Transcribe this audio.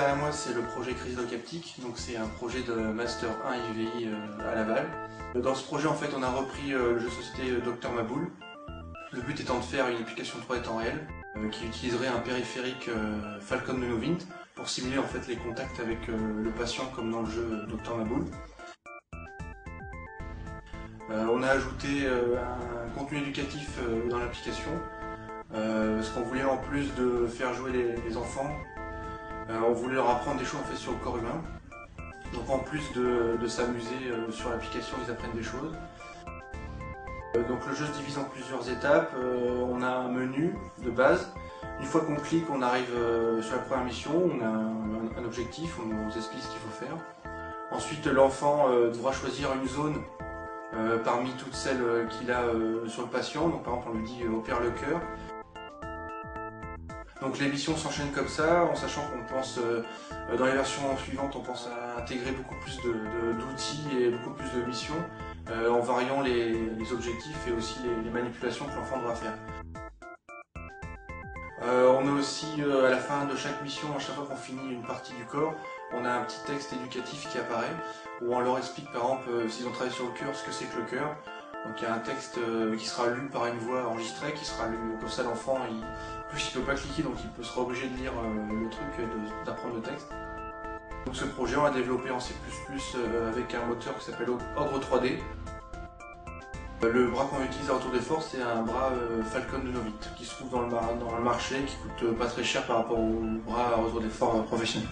derrière moi, c'est le projet Chrysocaptique, donc c'est un projet de Master 1 IVI à Laval. Dans ce projet, en fait, on a repris le jeu de société Dr Maboul. Le but étant de faire une application 3D temps réel qui utiliserait un périphérique Falcon de Novint pour simuler en fait les contacts avec le patient comme dans le jeu Dr Maboul. On a ajouté un contenu éducatif dans l'application parce qu'on voulait, en plus de faire jouer les enfants, on voulait leur apprendre des choses en fait sur le corps humain. Donc en plus de s'amuser sur l'application, ils apprennent des choses. Donc le jeu se divise en plusieurs étapes. On a un menu de base. Une fois qu'on clique, on arrive sur la première mission, on a un objectif, on nous explique ce qu'il faut faire. Ensuite, l'enfant devra choisir une zone parmi toutes celles qu'il a sur le patient. Donc par exemple, on lui dit opère le cœur. Donc les missions s'enchaînent comme ça, en sachant qu'on pense, dans les versions suivantes, on pense à intégrer beaucoup plus d'outils et beaucoup plus de missions, en variant les objectifs et aussi les manipulations que l'enfant devra faire. On a aussi, à la fin de chaque mission, à chaque fois qu'on finit une partie du corps, on a un petit texte éducatif qui apparaît, où on leur explique par exemple, s'ils ont travaillé sur le cœur, ce que c'est que le cœur. Donc il y a un texte qui sera lu par une voix enregistrée, qui sera lu comme ça l'enfant, il ne peut pas cliquer, donc il sera obligé de lire le truc et d'apprendre le texte. Donc ce projet on l'a développé en C++ avec un moteur qui s'appelle Ogre 3D. Le bras qu'on utilise à retour des forces, c'est un bras Falcon de Novit qui se trouve dans le marché, qui coûte pas très cher par rapport au bras à retour des forces professionnels.